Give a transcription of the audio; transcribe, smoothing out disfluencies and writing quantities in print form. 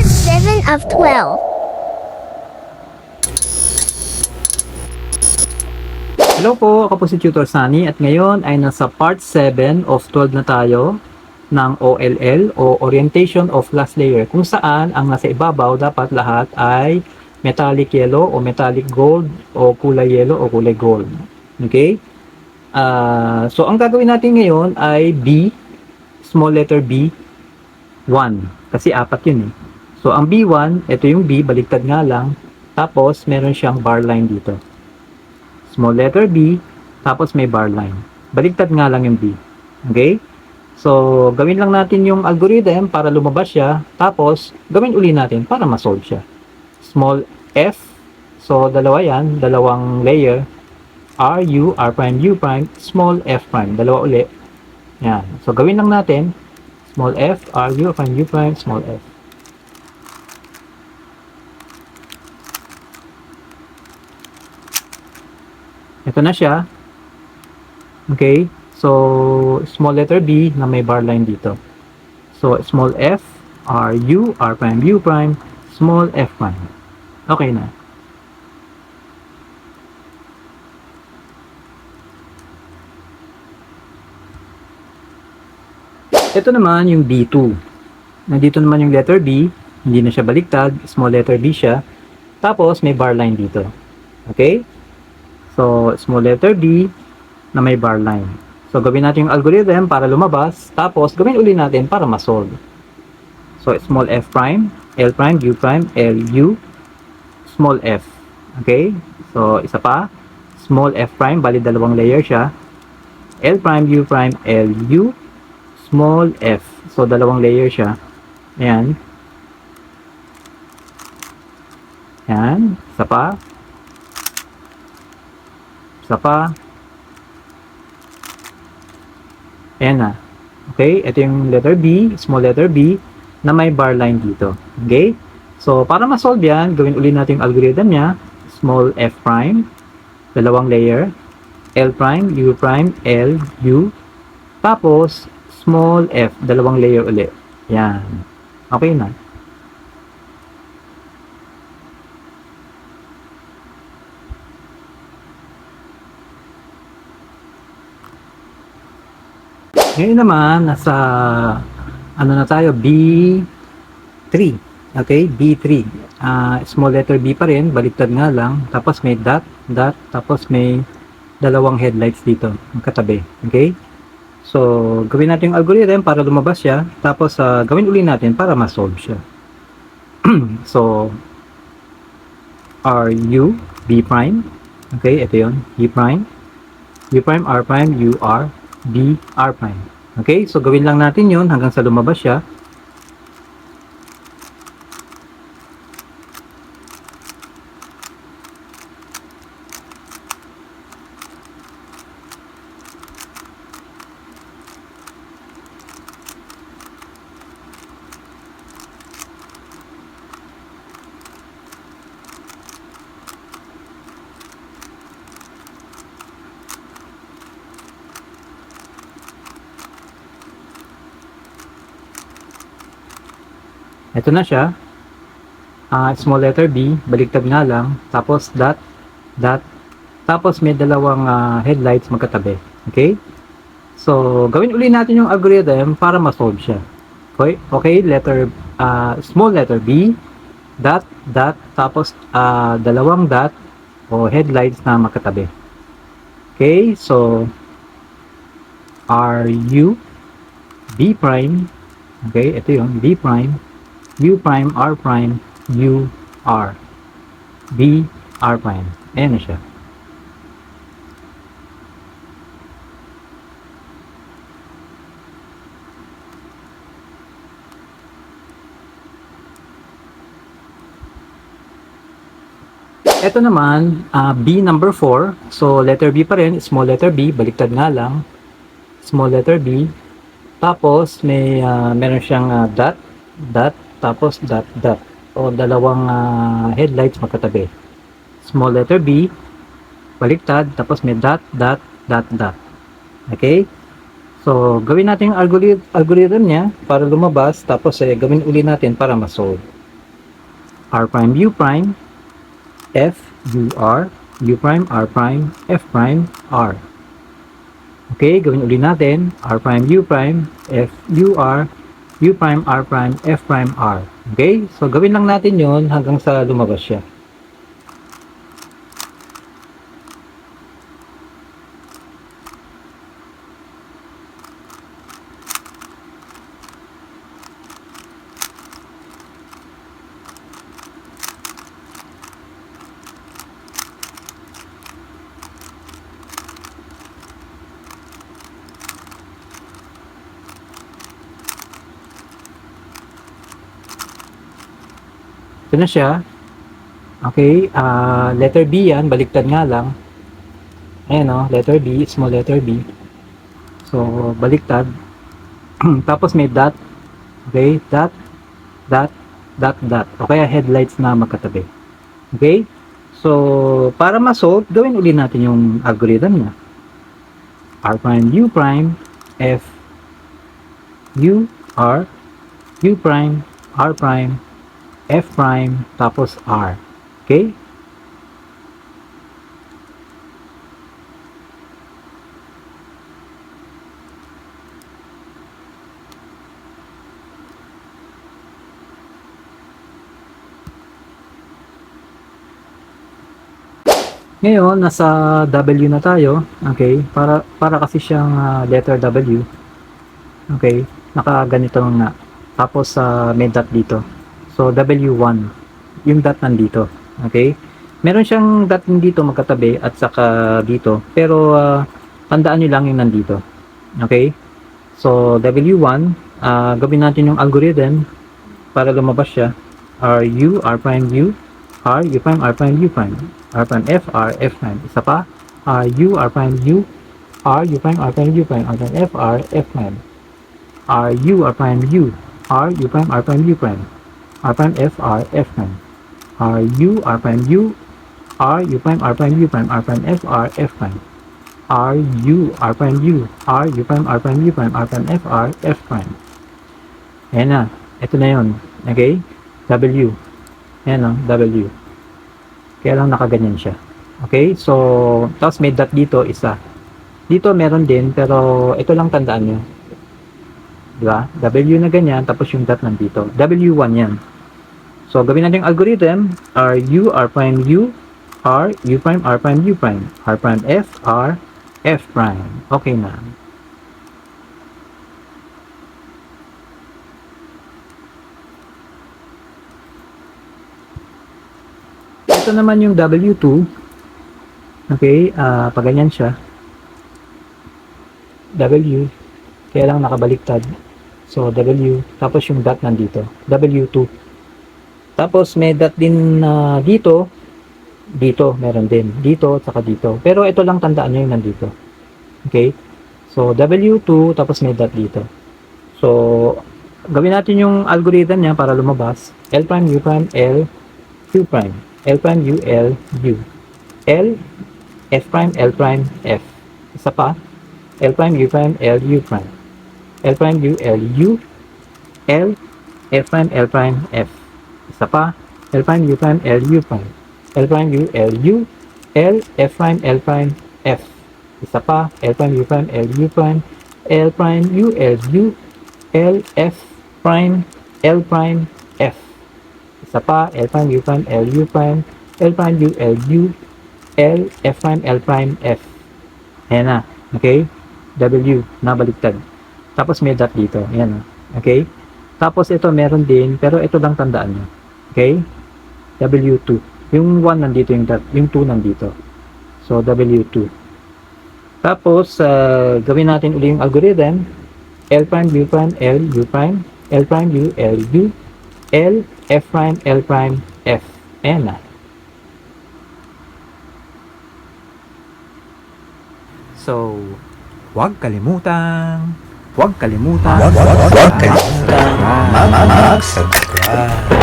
Part 7 of 12. Hello po, ako po si Tutor Sunny at ngayon ay nasa part 7 of 12 na tayo ng OLL o Orientation of Last Layer kung saan ang nasa ibabaw dapat lahat ay metallic yellow o metallic gold o kulay yellow o kulay gold. Okay? So ang gagawin natin ngayon ay B, small letter B, 1 kasi apat yun eh. So ang B1, ito yung B, baliktad nga lang, tapos meron siyang bar line dito. Small letter B, tapos may bar line. Baliktad nga lang yung B. Okay? So, gawin lang natin yung algorithm para lumabas siya, tapos gawin uli natin para ma-solve siya. Small f, so dalawa yan, dalawang layer, R, U, R prime, U prime, small f prime, dalawa uli. Yan. So, gawin lang natin, small f, R, U, R prime, U prime, small f. Ito na siya. Okay? So, small letter B na may bar line dito. So, small f, R, U, R prime, U prime, small f prime. Okay na. Ito naman yung B2. Nandito naman yung letter B. Hindi na siya baliktad. Small letter B siya. Tapos, may bar line dito. Okay? So, small letter B na may bar line. So, gawin natin yung algorithm para lumabas. Tapos, gawin uli natin para ma-solve. So, small f prime, L prime, U prime, L, U, small f. Okay? So, isa pa. Small f prime, bali dalawang layer siya. L prime, U prime, L, U, small f. So, dalawang layer siya. Ayan. Ayan. Isa pa. Isa pa. Ayan na. Okay? Ito yung letter B, small letter B, na may bar line dito. Okay? So, para ma-solve yan, gawin ulit natin yung algorithm niya. Small f prime, dalawang layer, L prime, U prime, L, U, tapos, small f, dalawang layer ulit. Yan. Okay na. Ngayon naman, nasa ano na tayo, B3. Okay, B3. Small letter B pa rin, baliktad nga lang. Tapos may dot, dot, tapos may dalawang headlights dito, magkatabi. Okay? So, gawin natin yung algorithm para lumabas siya. Tapos, gawin uli natin para ma-solve siya. So, R, U, B prime. Okay, ito yun. B prime. U prime, R prime, U, R, B, R prime. Okay, so gawin lang natin yun hanggang sa lumabas siya. Ito na siya. Small letter B, baliktad nga lang. Tapos dot, dot. Tapos may dalawang headlights magkatabi. Okay? So, gawin uli natin yung algorithm para ma-solve siya. Okay? Okay, small letter B, dot, dot. Tapos dalawang dot o headlights na magkatabi. Okay? So, R, U, B prime. Okay? Ito yun, B prime. U prime, R prime, U, R, B, R prime. Ayan na siya. Ito naman, B number 4. So, letter B pa rin, small letter B, baliktad nga lang. Small letter B. Tapos, meron siyang dot, dot, tapos dot, dot. O dalawang headlights magkatabi. Small letter B, baliktad, tapos may dot, dot, dot, dot. Okay? So, gawin natin yung algorithm niya para lumabas, tapos gawin uli natin para ma-solve. R prime U prime, F U R, U prime R prime, F prime R. Okay, gawin ulit natin. R prime U prime, F U R, U prime R prime, F prime R. Okay, so gawin lang natin yon hanggang sa lumabas siya. Ito na siya. Okay, letter B yan, baliktad nga lang. Ayan o, letter B, small letter B. So, baliktad. Tapos may dot. Okay, dot, dot, dot, dot. O kaya headlights na magkatabi. Okay, so para ma-solve, gawin ulit natin yung algorithm niya. R prime, U prime, F, U, R, U prime, R prime, F prime, tapos R. Okay? Ngayon, nasa W na tayo. Okay? Para kasi siyang letter W. Okay? Nakaganito nga. Tapos may dot dito. So, W1. Yung dot nandito. Okay? Meron siyang dot dito magkatabi at saka dito. Pero, tandaan nyo lang yung nandito. Okay? So, W1, gawin natin yung algorithm para lumabas siya. RU, R prime U, R, U prime, R prime, U prime. R prime, F, R, F prime. Isa pa. RU, R prime, U, R, U prime, R prime, U prime. R prime, F, R, F prime. RU, R prime, U, R, U prime, R prime, U prime. R prime, F, R, F prime. RU, R prime, U, R, U prime, R prime, U prime. R prime, F, R, F prime. RU, R prime, U, R, U prime, R prime, U prime. R prime, F, R, F prime. Ayan na. Ito na yun. Okay? W. Ayan o, W. Kaya lang nakaganyan siya. Okay? So, tapos may dot dito, isa. Dito meron din, pero ito lang tandaan nyo. Diba? W na ganyan, tapos yung dot nandito. W1 yan. So, gawin natin yung algorithm. RU, R prime, U, R, U prime, R prime, U prime. R prime, F, R, F prime. Okay na. Ito naman yung W2. Okay, pag ganyan siya. W. Kaya lang nakabaliktad. So, W. Tapos yung dot nandito. W2. Tapos may dot din dito. Dito, meron din. Dito, saka dito. Pero ito lang tandaan nyo yung nandito. Okay? So, W2, tapos may dot dito. So, gawin natin yung algorithm niya para lumabas. L prime, U prime, L, U prime. L prime, U, L, U. L, F prime, L prime, F. Isa pa. L prime, U prime, L, U prime. L prime, U, L, U. L, F prime, L prime, F. Isa pa. L prime, U prime, L, U prime. L prime, U, L, U. L, F prime, L prime, F. Isa pa. L prime, U prime, L, U prime. L prime, U, L, U. L, F prime, L prime, F. Isa pa. L prime, U prime, L, U prime. L prime, U, L, U. L, F prime, L prime, F. Ayan na. Okay? W, nabaliktad. Tapos may dot dito. Ayan na. Okay? Tapos ito meron din, pero ito lang tandaan nyo. Okay? W2. Yung 1 nandito, yung 2 nandito. So, W2. Tapos, gawin natin ulit yung algorithm. L prime, U prime, L, U prime. L prime, U, L, U. L, F prime, L prime, F. Ayan na. So, huwag kalimutang mag-subscribe.